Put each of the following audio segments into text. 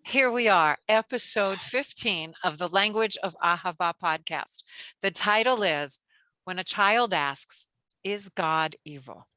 Here we are, episode 15 of the Language of Ahava podcast. The title is When a Child Asks, Is God Evil?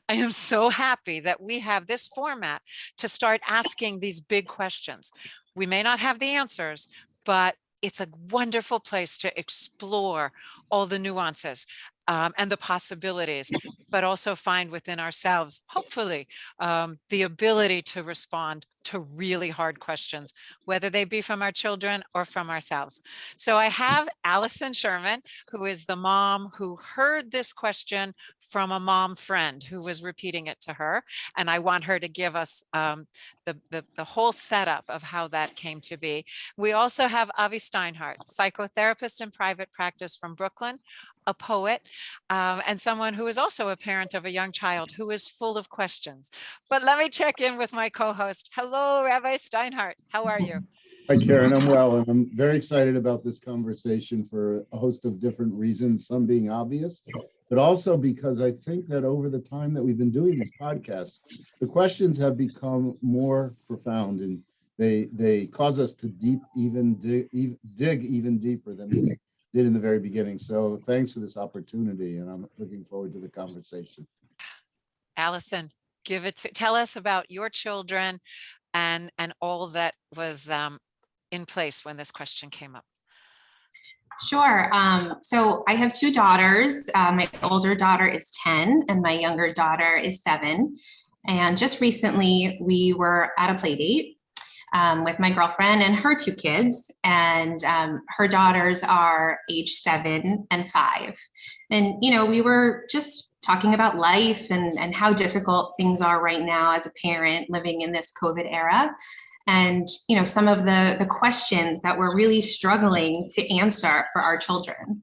I am so happy that we have this format to start asking these big questions. We may not have the answers, but it's a wonderful place to explore all the nuances and the possibilities, but also find within ourselves, hopefully, the ability to respond to really hard questions, whether they be from our children or from ourselves. So I have Allison Sherman, who is the mom who heard this question from a mom friend who was repeating it to her. And I want her to give us the whole setup of how that came to be. We also have Avi Steinhardt, psychotherapist in private practice from Brooklyn, a poet, and someone who is also a parent of a young child who is full of questions. But let me check in with my co-host. Hello, Rabbi Steinhardt. How are you? Hi, Karen. I'm well, and I'm very excited about this conversation for a host of different reasons, some being obvious, but also because I think that over the time that we've been doing these podcasts, the questions have become more profound, and they cause us to dig even deeper than we did in the very beginning. So thanks for this opportunity, and I'm looking forward to the conversation. Allison, tell us about your children and all that was in place when this question came up. Sure. So I have two daughters. My older daughter is 10 and my younger daughter is 7. And just recently we were at a play date with my girlfriend and her 2 kids. And her daughters are age 7 and 5. And, we were just talking about life and how difficult things are right now as a parent living in this COVID era. And, some of the questions that we're really struggling to answer for our children.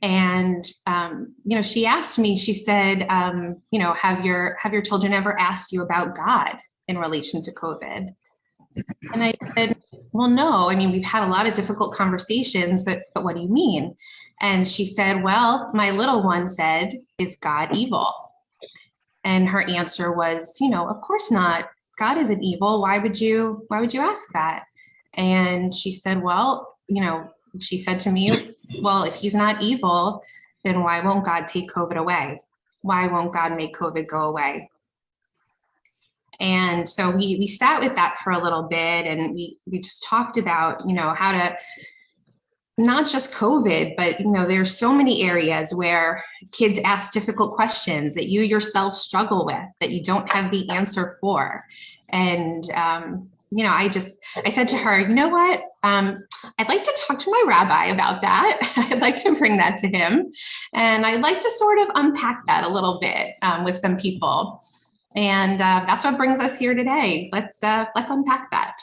And, she asked me, she said, have your children ever asked you about God in relation to COVID? And I said, well, no, we've had a lot of difficult conversations, but what do you mean? And she said, well, my little one said, is God evil? And her answer was, of course not. God isn't evil. Why would you ask that? And she said, well, she said to me, well, if he's not evil, then why won't God take COVID away? Why won't God make COVID go away? And so we sat with that for a little bit, and we just talked about, how to, not just COVID, but, there's so many areas where kids ask difficult questions that you yourself struggle with, that you don't have the answer for. And, I said to her, you know what, I'd like to talk to my rabbi about that. I'd like to bring that to him. And I'd like to sort of unpack that a little bit with some people. And that's what brings us here today. Let's unpack that.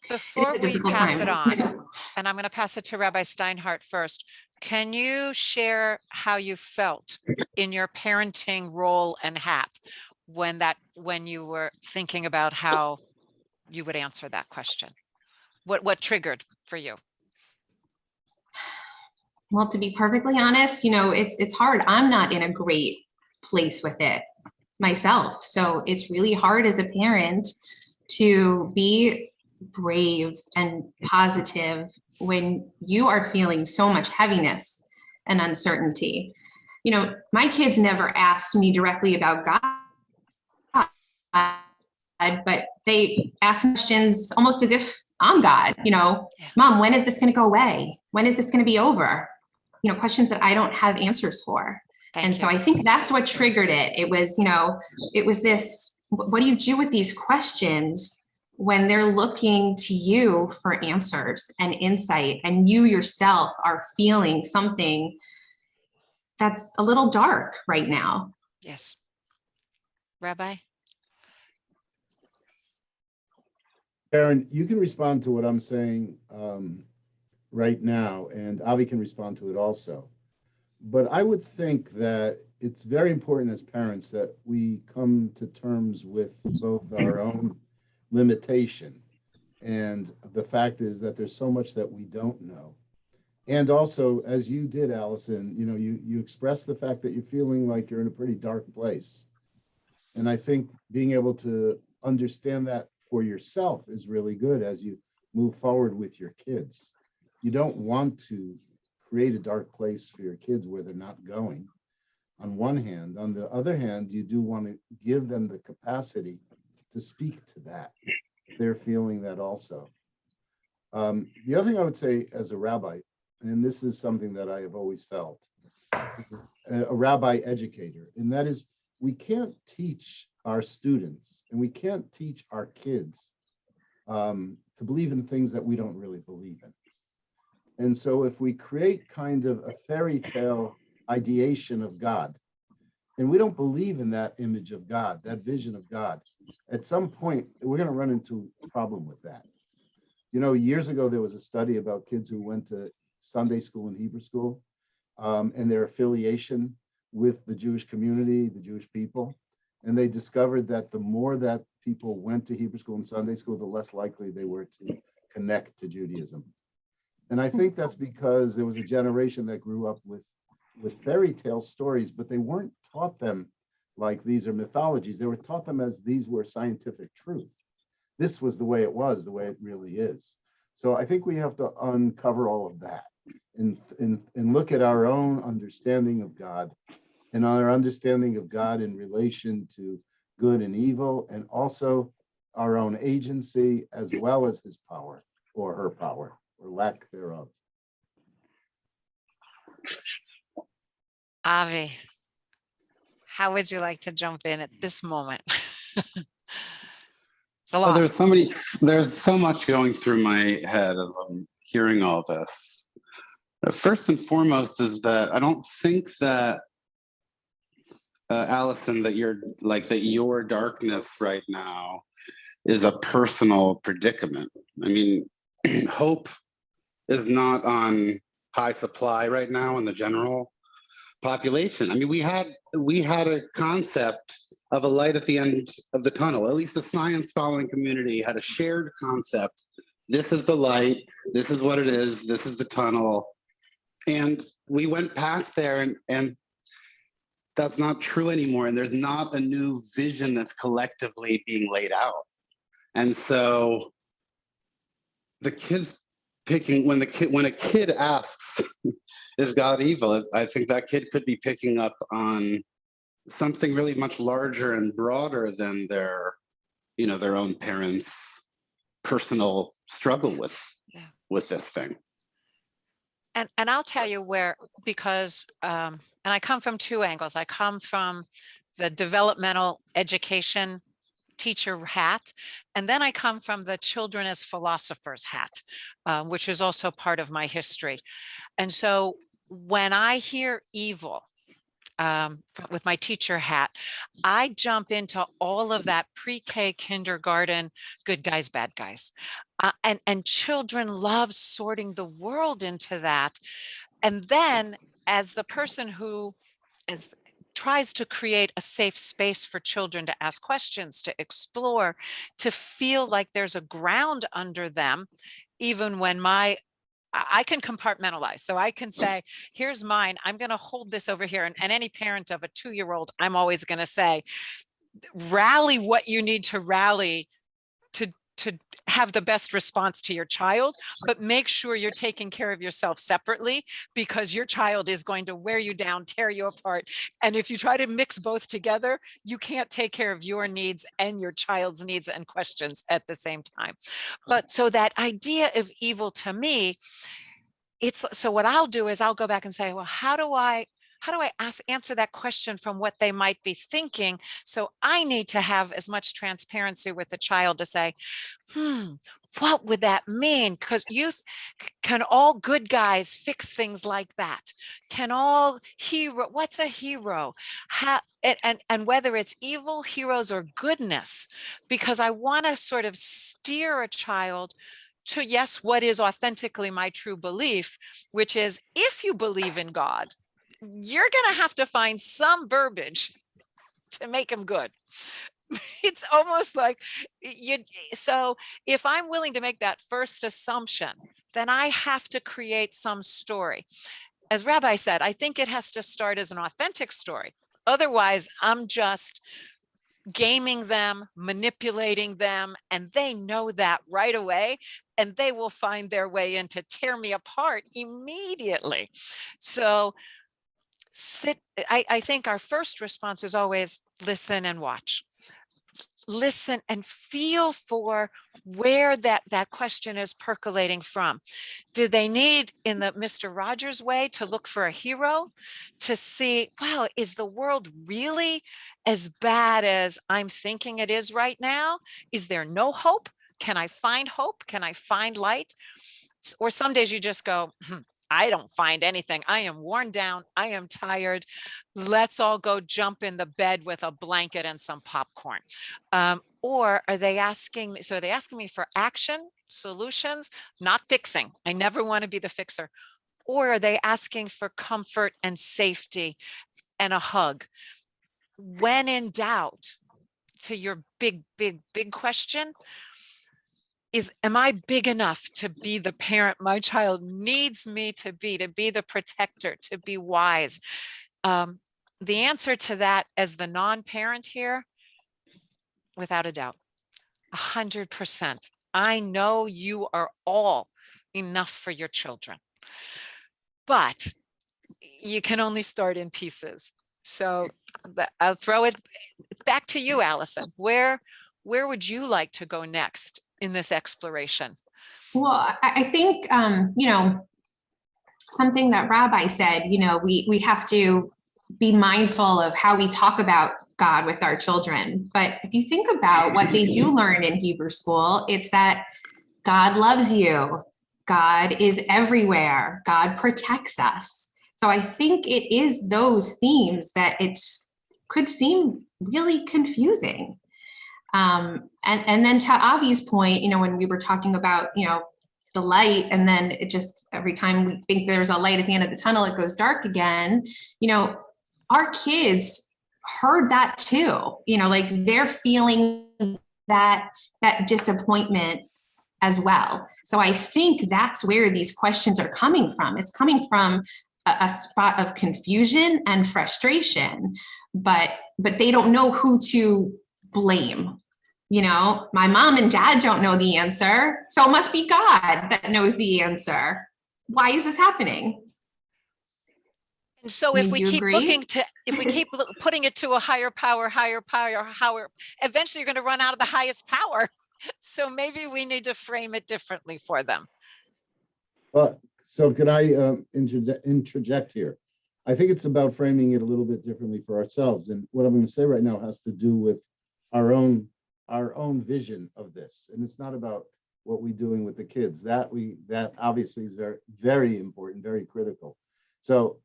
Before we pass it on, and I'm going to pass it to Rabbi Steinhardt first, can you share how you felt in your parenting role and hat when you were thinking about how you would answer that question? What triggered for you? Well, to be perfectly honest, it's hard. I'm not in a great place with it myself. So it's really hard as a parent to be brave and positive when you are feeling so much heaviness and uncertainty. My kids never asked me directly about God, but they ask questions almost as if I'm God. Mom, when is this going to go away? When is this going to be over? Questions that I don't have answers for. So I think that's what triggered it. It was this, what do you do with these questions when they're looking to you for answers and insight, and you yourself are feeling something that's a little dark right now? Yes. Rabbi? Karen, you can respond to what I'm saying right now, and Avi can respond to it also. But I would think that it's very important as parents that we come to terms with both our own limitation, and the fact is that there's so much that we don't know. And also, as you did, Allison, you expressed the fact that you're feeling like you're in a pretty dark place. And I think being able to understand that for yourself is really good as you move forward with your kids. You don't want to create a dark place for your kids where they're not going, on one hand. On the other hand, you do want to give them the capacity to speak to that. They're feeling that also. The other thing I would say as a rabbi, and this is something that I have always felt, a rabbi educator, and that is we can't teach our students and we can't teach our kids to believe in things that we don't really believe in. And so if we create kind of a fairy tale ideation of God, and we don't believe in that image of God, that vision of God, at some point, we're going to run into a problem with that. You know, years ago, there was a study about kids who went to Sunday school and Hebrew school and their affiliation with the Jewish community, the Jewish people. And they discovered that the more that people went to Hebrew school and Sunday school, the less likely they were to connect to Judaism. And I think that's because there was a generation that grew up with fairy tale stories, but they weren't taught them like these are mythologies. They were taught them as these were scientific truth. This was the way it was, the way it really is. So I think we have to uncover all of that and look at our own understanding of God and our understanding of God in relation to good and evil, and also our own agency as well as his power or her power or lack thereof. Avi, how would you like to jump in at this moment? It's a Well, lot. there's so much going through my head as I'm hearing all this. First and foremost is that I don't think that Allison, that your darkness right now is a personal predicament. I mean, hope is not on high supply right now in the general population. I mean, we had a concept of a light at the end of the tunnel. At least the science following community had a shared concept. This is the light. This is what it is. This is the tunnel. And we went past there, and that's not true anymore. And there's not a new vision that's collectively being laid out. And so the kids picking, when a kid asks, is God evil? I think that kid could be picking up on something really much larger and broader than their own parents' personal struggle with this thing. And I'll tell you where, because, and I come from two angles. I come from the developmental education teacher hat, and then I come from the children as philosophers hat, which is also part of my history. And so when I hear evil, with my teacher hat, I jump into all of that pre-K kindergarten, good guys, bad guys. And children love sorting the world into that. And then as the person who tries to create a safe space for children to ask questions, to explore, to feel like there's a ground under them, even when I can compartmentalize. So I can say, here's mine. I'm going to hold this over here. And any parent of a 2-year-old, I'm always going to say, rally what you need to rally to have the best response to your child, but make sure you're taking care of yourself separately, because your child is going to wear you down, tear you apart. And if you try to mix both together, you can't take care of your needs and your child's needs and questions at the same time. But so that idea of evil to me, so what I'll do is I'll go back and say, well, how do I answer that question from what they might be thinking? So I need to have as much transparency with the child to say, what would that mean? Because can all good guys fix things like that? What's a hero? And whether it's evil, heroes, or goodness, because I want to sort of steer a child to, yes, what is authentically my true belief, which is, if you believe in God, you're going to have to find some verbiage to make him good. It's almost like so if I'm willing to make that first assumption, then I have to create some story. As Rabbi said, I think it has to start as an authentic story. Otherwise, I'm just gaming them, manipulating them, and they know that right away, and they will find their way in to tear me apart immediately. So I think our first response is always listen and watch. Listen and feel for where that question is percolating from. Do they need, in the Mr. Rogers way, to look for a hero, to see, wow, is the world really as bad as I'm thinking it is right now? Is there no hope? Can I find hope? Can I find light? Or some days you just go, I don't find anything. I am worn down. I am tired. Let's all go jump in the bed with a blanket and some popcorn. Or are they asking me? So are they asking me for action, solutions, not fixing? I never want to be the fixer. Or are they asking for comfort and safety and a hug? When in doubt, to your big question, am I big enough to be the parent my child needs me to be the protector, to be wise? The answer to that, as the non-parent here, without a doubt, 100%. I know you are all enough for your children, but you can only start in pieces. So I'll throw it back to you, Allison. Where would you like to go next in this exploration? Well, I think, something that Rabbi said, we have to be mindful of how we talk about God with our children. But if you think about what they do learn in Hebrew school, it's that God loves you. God is everywhere. God protects us. So I think it is those themes that could seem really confusing. And then to Avi's point, when we were talking about, the light, and then it just, every time we think there's a light at the end of the tunnel, it goes dark again. Our kids heard that too, like they're feeling that disappointment as well. So I think that's where these questions are coming from. It's coming from a spot of confusion and frustration, but they don't know who to blame. My mom and dad don't know the answer, so it must be God that knows the answer. Why is this happening? And so if we keep putting it to a higher power, eventually you're going to run out of the highest power. So maybe we need to frame it differently for them. So can I interject here? I think it's about framing it a little bit differently for ourselves. And what I'm going to say right now has to do with our own vision of this. And it's not about what we're doing with the kids. That obviously is very, very important, very critical. So,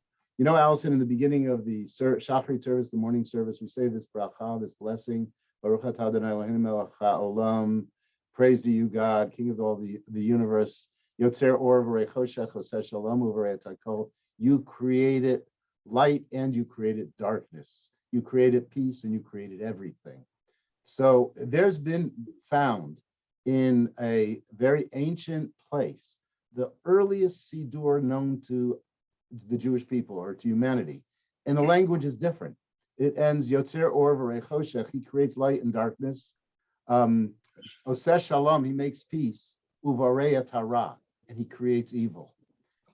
Alison, in the beginning of the Shachrit service, the morning service, we say this bracha, this blessing, Baruch atah Adonai Eloheinu melech haolam, praise to you, God, King of all the universe, Yotzer or v'rei choshech, oseh shalom u'v'rei hakol. You created light and you created darkness. You created peace and you created everything. So there's been found in a very ancient place, the earliest Siddur known to the Jewish people or to humanity, and the language is different. It ends Yotzer or v'rei choshech. He creates light and darkness. Oseh shalom. He makes peace. Uvarei tara, and he creates evil.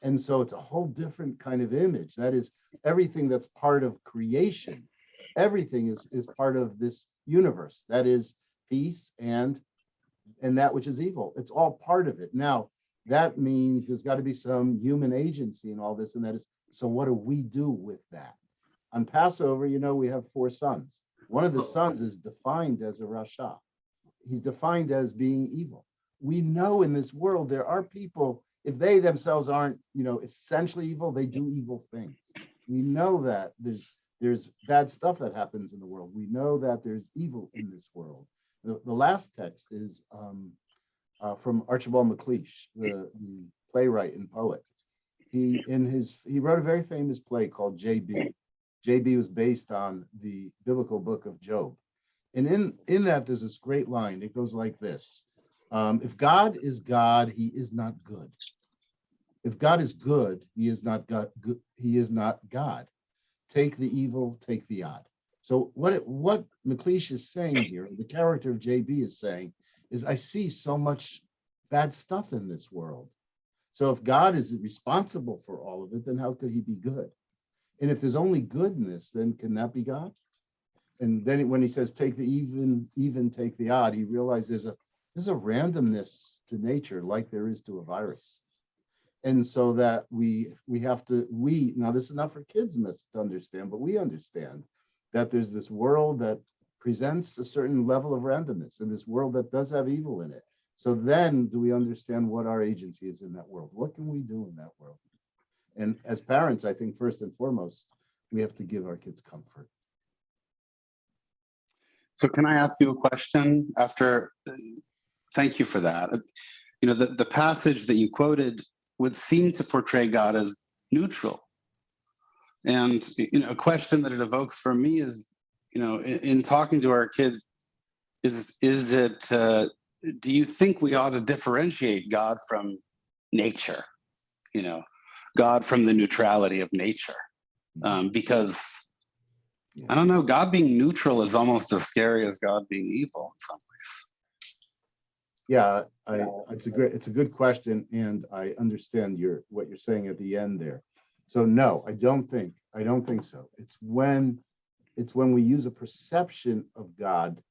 And so it's a whole different kind of image. That is everything that's part of creation. Everything is part of this universe. That is peace and that which is evil. It's all part of it. Now, that means there's got to be some human agency in all this, and that is, so what do we do with that? On Passover, we have 4 sons. One of the sons is defined as a Rasha. He's defined as being evil. We know in this world there are people, if they themselves aren't, essentially evil, they do evil things. We know that there's bad stuff that happens in the world. We know that there's evil in this world. The last text is from Archibald MacLeish, the playwright and poet. He wrote a very famous play called J.B. J.B. was based on the biblical book of Job. And in that, there's this great line. It goes like this. If God is God, he is not good. If God is good, he is not God. He is not God. Take the evil, take the odd. So what McLeish is saying here, the character of JB is saying, is I see so much bad stuff in this world. So if God is responsible for all of it, then how could he be good? And if there's only goodness, then can that be God? And then when he says, take the even take the odd, he realized there's a randomness to nature like there is to a virus. And so that we have to, now this is not for kids to understand, but we understand that there's this world that presents a certain level of randomness and this world that does have evil in it. So then do we understand what our agency is in that world? What can we do in that world? And as parents, I think first and foremost, we have to give our kids comfort. So can I ask you a question after? Thank you for that. You know, the passage that you quoted would seem to portray God as neutral. And, you know, a question that it evokes for me is, you know, in talking to our kids, is it, do you think we ought to differentiate God from nature? You know, God from the neutrality of nature? Because I don't know, God being neutral is almost as scary as God being evil in some ways. Yeah, it's a good question, and I understand what you're saying at the end there. So no, I don't think so. It's when we use a perception of God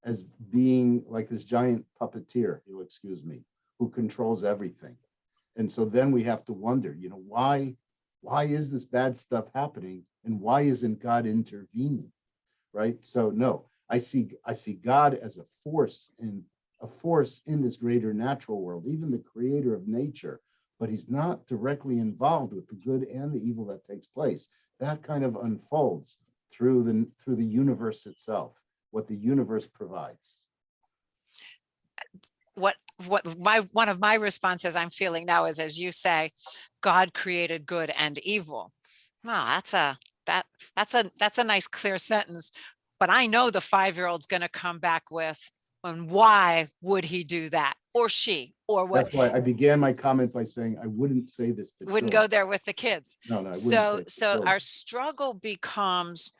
as being like this giant puppeteer, you'll excuse me, who controls everything. And so then we have to wonder, you know, why is this bad stuff happening, and why isn't God intervening? Right? So no, I see God as a force in this greater natural world, even the creator of nature, but he's not directly involved with the good and the evil that takes place. That kind of unfolds through the universe itself, what the universe provides. One of my responses I'm feeling now is, as you say, God created good and evil. Wow, that's a nice clear sentence. But I know the 5-year-old's going to come back with, and why would he do that, or she, or what? That's why I began my comment by saying I wouldn't say this to Wouldn't children. go there with the kids. No, I wouldn't say it to So children. our struggle becomes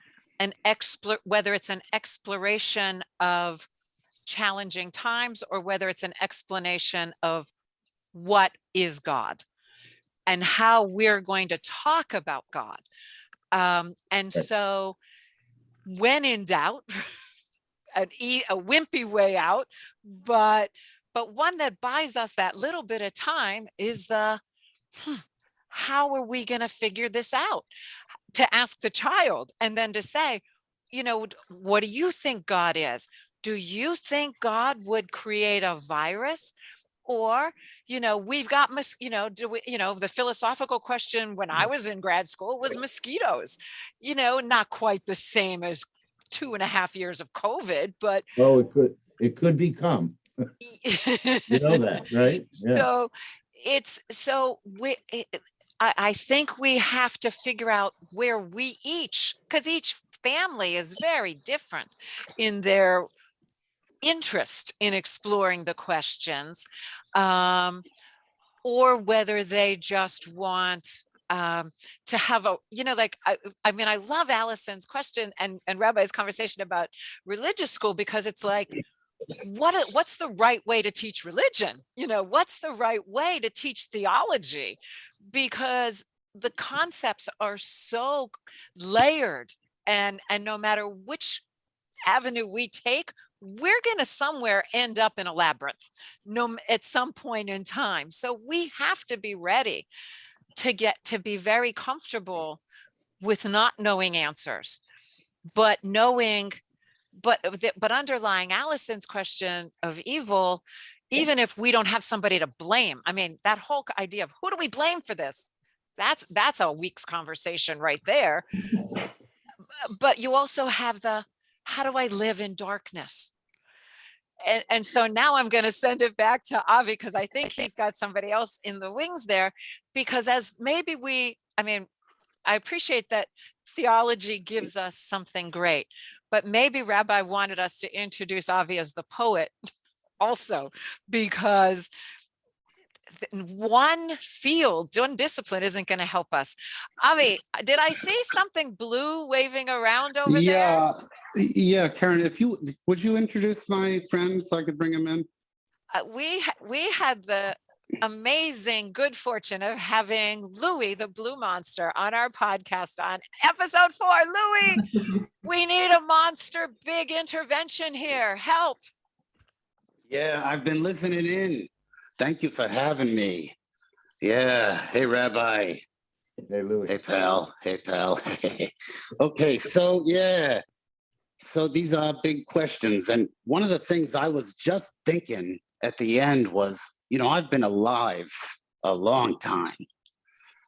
whether it's an exploration of challenging times or whether it's an explanation of what is God and how we're going to talk about God. And so when in doubt, a wimpy way out, but one that buys us that little bit of time is how are we going to figure this out? To ask the child and then to say, you know, what do you think God is? Do you think God would create a virus? Or, you know, we've got, the philosophical question when I was in grad school was mosquitoes, you know, not quite the same as 2.5 years of COVID, but it could become. You know that, right? Yeah. So I think we have to figure out where because each family is very different in their interest in exploring the questions, or whether they just want to have a, you know, like, I mean, I love Allison's question and Rabbi's conversation about religious school, because it's like, what's the right way to teach religion? You know, what's the right way to teach theology? Because the concepts are so layered, and no matter which avenue we take, we're going to somewhere end up in a labyrinth at some point in time. So we have to be ready to get to be very comfortable with not knowing answers, but knowing, but underlying Allison's question of evil, even if we don't have somebody to blame. I mean, that whole idea of who do we blame for this? That's a week's conversation right there. But you also have how do I live in darkness? And so now I'm going to send it back to Avi, because I think he's got somebody else in the wings there, because as maybe I appreciate that theology gives us something great, but maybe Rabbi wanted us to introduce Avi as the poet also, because one field, one discipline isn't going to help us. Avi, did I see something blue waving around over there? Yeah, yeah, Karen, would you introduce my friend so I could bring him in? We had the amazing good fortune of having Louie the Blue Monster on our podcast on episode 4. Louie, we need a monster big intervention here. Help. Yeah, I've been listening in. Thank you for having me. Yeah. Hey, Rabbi. Hey, Louis. Hey, pal. Hey, pal. Okay, so yeah. So these are big questions. And one of the things I was just thinking at the end was, I've been alive a long time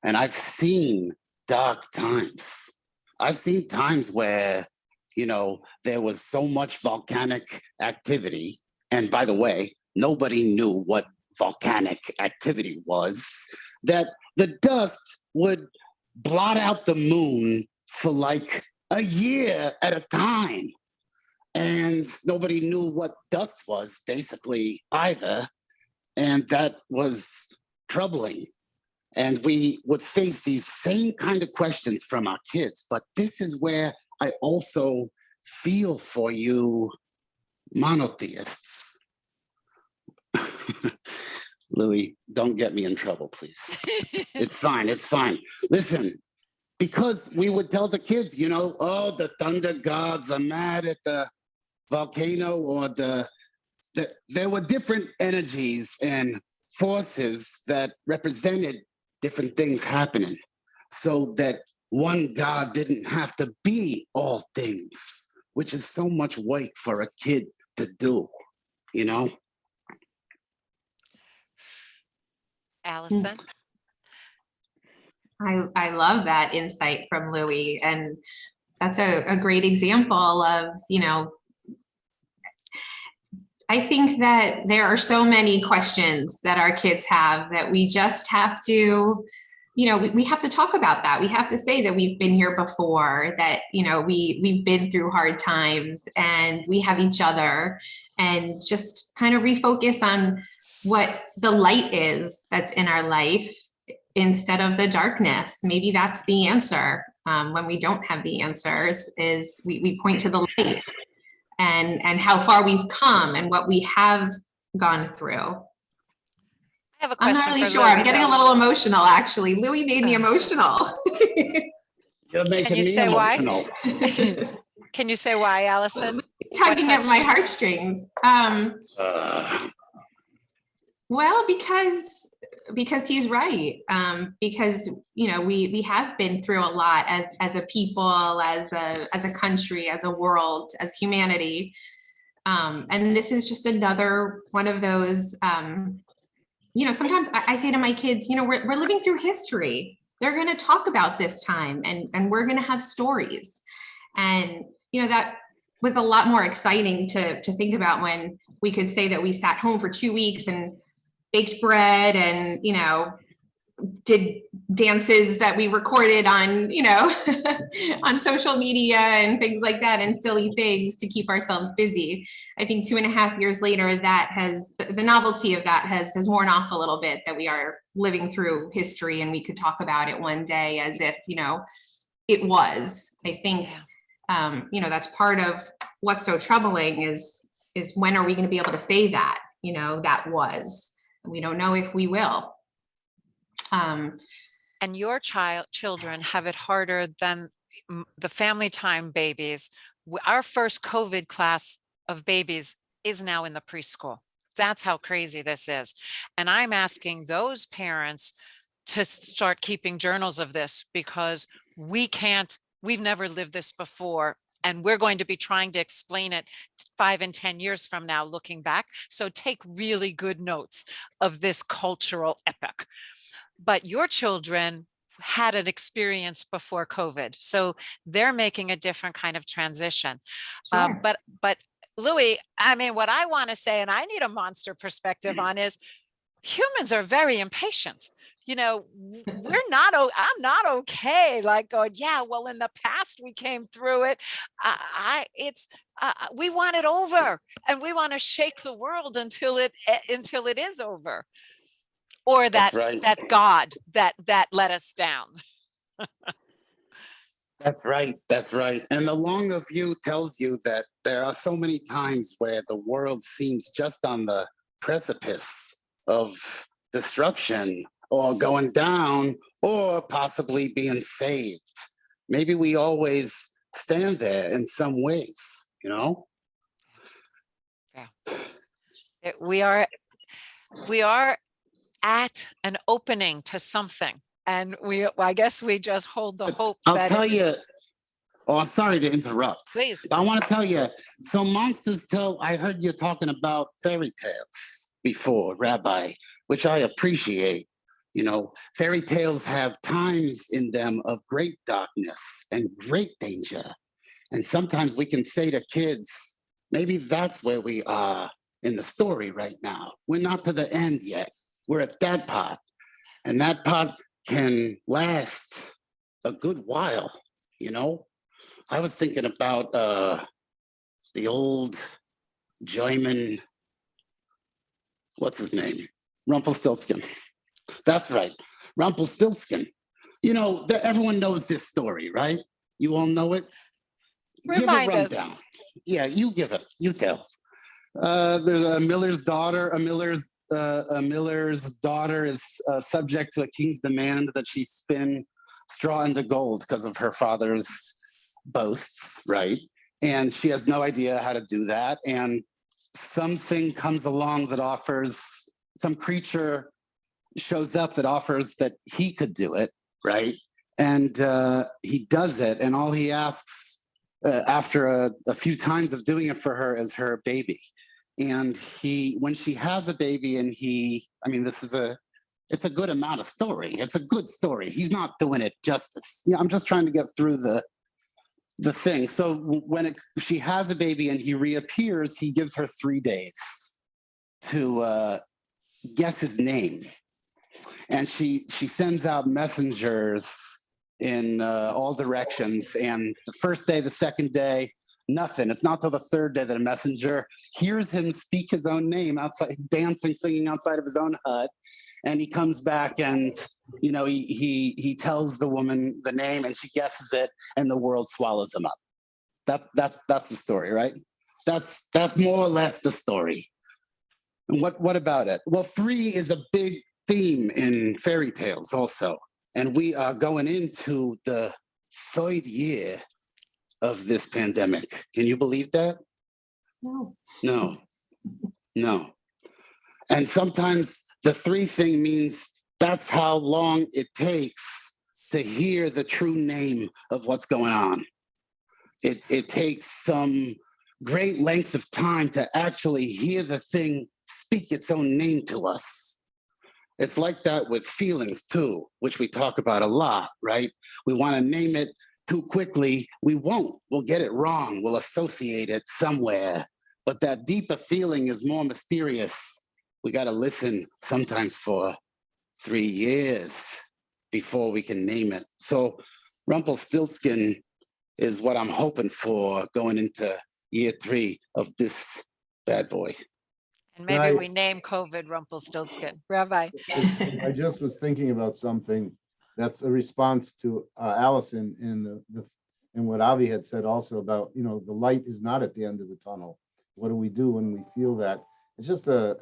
and I've seen dark times. I've seen times where, there was so much volcanic activity. And by the way, nobody knew what volcanic activity was, that the dust would blot out the moon for like a year at a time. And nobody knew what dust was basically either. And that was troubling. And we would face these same kind of questions from our kids. But this is where I also feel for you monotheists. Louis, don't get me in trouble, please. It's fine. It's fine. Listen, because we would tell the kids, oh, the thunder gods are mad at the volcano, or there were different energies and forces that represented different things happening, so that one God didn't have to be all things, which is so much work for a kid to do, Allison. I love that insight from Louie, and that's a great example of, I think that there are so many questions that our kids have that we just have to, we have to talk about that. We have to say that we've been here before, that, we've been through hard times and we have each other, and just kind of refocus on what the light is that's in our life instead of the darkness. Maybe that's the answer. When we don't have the answers, is we point to the light and how far we've come and what we have gone through. I have a I'm question. not really for sure. Louie, I'm getting though. a little emotional, actually. Louie made me emotional. You're making you me say why? emotional. Can you say why, Allison? Tugging at touched my you? heartstrings. Well, because he's right. Because we have been through a lot as a people, as a country, as a world, as humanity. And this is just another one of those. Sometimes I say to my kids, we're living through history. They're going to talk about this time, and we're going to have stories. And that was a lot more exciting to think about when we could say that we sat home for 2 weeks and baked bread and, did dances that we recorded on, on social media and things like that, and silly things to keep ourselves busy. I think 2.5 years later, that has, the novelty of that has worn off a little bit, that we are living through history and we could talk about it one day as if, it was. I think, that's part of what's so troubling is when are we going to be able to say that, that was. We don't know if we will. And your children have it harder than the family time babies. Our first COVID class of babies is now in the preschool. That's how crazy this is. And I'm asking those parents to start keeping journals of this, because we've never lived this before. And we're going to be trying to explain it 5 and 10 years from now, looking back. So take really good notes of this cultural epoch. But your children had an experience before COVID, so they're making a different kind of transition. Sure. But Louie, I mean, what I want to say, and I need a monster perspective on, is humans are very impatient. I'm not okay. Like going, yeah, well, in the past we came through it. We want it over, and we want to shake the world until it is over. or That's that right. that God that let us down. That's right. That's right. And the longer view tells you that there are so many times where the world seems just on the precipice of destruction or going down or possibly being saved. Maybe we always stand there in some ways, you know? We are at an opening to something, and I guess we just hold the hope I'll that tell you. Oh, sorry to interrupt. please. I want to tell you, so monsters tell, I heard you talking about fairy tales before, Rabbi, which I appreciate. You know, fairy tales have times in them of great darkness and great danger. And sometimes we can say to kids, maybe that's where we are in the story right now. We're not to the end yet. We're at that part. And that part can last a good while, you know? I was thinking about the old German, what's his name? Rumpelstiltskin. That's right, Rumpelstiltskin. You know, everyone knows this story, right? You all know it? Give a Remind us. rundown. Yeah, you give it. You tell. There's a miller's daughter. A miller's daughter is subject to a king's demand that she spin straw into gold because of her father's boasts, right? And she has no idea how to do that. And something comes along that offers, some creature shows up that offers that he could do it, right? And he does it. And all he asks after a few times of doing it for her is her baby. And when she has a baby and it's a good amount of story. It's a good story. He's not doing it justice. Yeah, I'm just trying to get through the thing. So when she has a baby and he reappears, he gives her 3 days to guess his name. And she sends out messengers in all directions. And the first day, the second day, nothing. It's not till the third day that a messenger hears him speak his own name outside, dancing, singing outside of his own hut. And he comes back and, you know, he tells the woman the name and she guesses it and the world swallows him up. That's the story, right? That's more or less the story. And what about it? Well, 3 is a big theme in fairy tales also. And we are going into the 3rd year of this pandemic. Can you believe that? No. No. And sometimes the 3 thing means that's how long it takes to hear the true name of what's going on. It takes some great length of time to actually hear the thing speak its own name to us. It's like that with feelings too, which we talk about a lot, right? We want to name it too quickly. We won't. We'll get it wrong. We'll associate it somewhere. But that deeper feeling is more mysterious. We got to listen sometimes for 3 years before we can name it. So Rumpelstiltskin is what I'm hoping for going into year 3 of this bad boy. And maybe we name COVID Rumpelstiltskin. Rabbi. I just was thinking about something that's a response to Alison and what Avi had said also about, you know, the light is not at the end of the tunnel. What do we do when we feel that? It's just a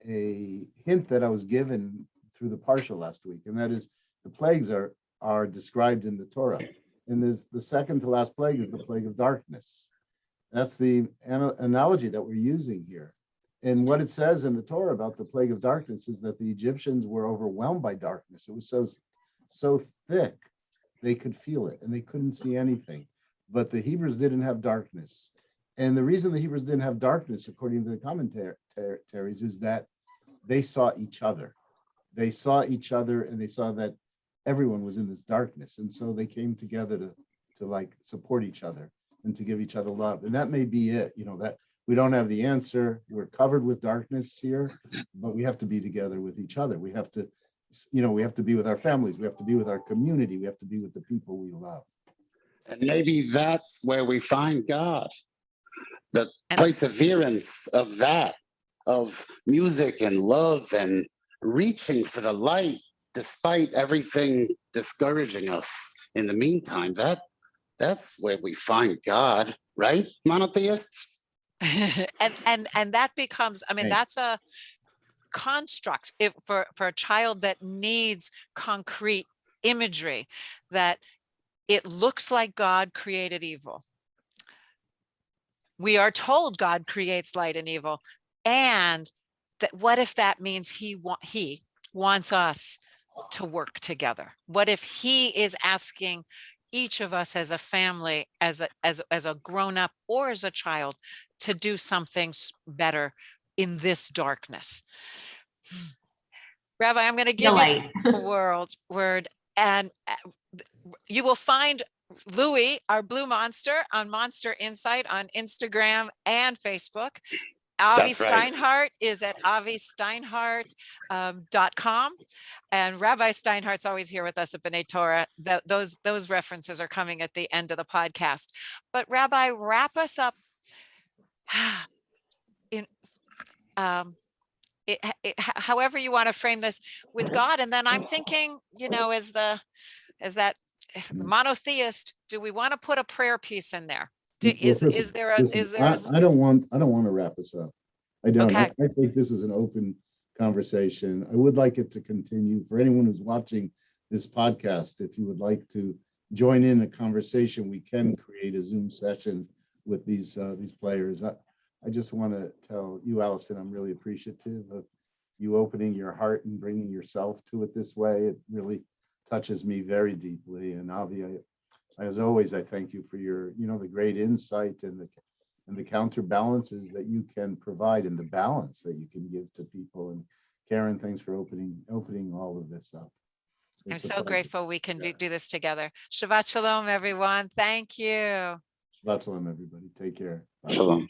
hint that I was given through the Parsha last week, and that is the plagues are described in the Torah, and there's the second to last plague is the plague of darkness. That's the analogy that we're using here. And what it says in the Torah about the plague of darkness is that the Egyptians were overwhelmed by darkness. It was so thick they could feel it and they couldn't see anything. But the Hebrews didn't have darkness. And the reason the Hebrews didn't have darkness, according to the commentaries, is that they saw each other. They saw each other and they saw that everyone was in this darkness. And so they came together to like support each other and to give each other love. And that may be it, you know, that we don't have the answer. We're covered with darkness here, but we have to be together with each other. We have to, you know, we have to be with our families. We have to be with our community. We have to be with the people we love. And maybe that's where we find God, the perseverance of that. of music and love and reaching for the light despite everything discouraging us in the meantime. That's where we find God, right, monotheists? and that becomes, I mean, Hey. that's a construct for a child that needs concrete imagery, that it looks like God created evil. We are told God creates light and evil, and that what if that means he wants us to work together? What if he is asking each of us as a family, as a grown-up or as a child, to do something better in this darkness? Rabbi, I'm going to give you a word, and you will find Louie, our blue monster, on Monster Insight on Instagram and Facebook. Avi Steinhardt is at avisteinhardt.com. And Rabbi Steinhardt's always here with us at B'nai Torah. Those references are coming at the end of the podcast. But Rabbi, wrap us up in however you want to frame this with God. And then I'm thinking, as that the monotheist, do we want to put a prayer piece in there? I don't want to wrap us up. I don't. Okay. I think this is an open conversation. I would like it to continue. For anyone who's watching this podcast, if you would like to join in a conversation, we can create a Zoom session with these players. I just want to tell you, Allison, I'm really appreciative of you opening your heart and bringing yourself to it this way. It really touches me very deeply. And Avi, as always, I thank you for your, the great insight and the counterbalances that you can provide and the balance that you can give to people. And Karen, thanks for opening all of this up. I'm so grateful we can do this together. Shabbat Shalom, everyone. Thank you. Shabbat Shalom, everybody. Take care. Bye. Shalom.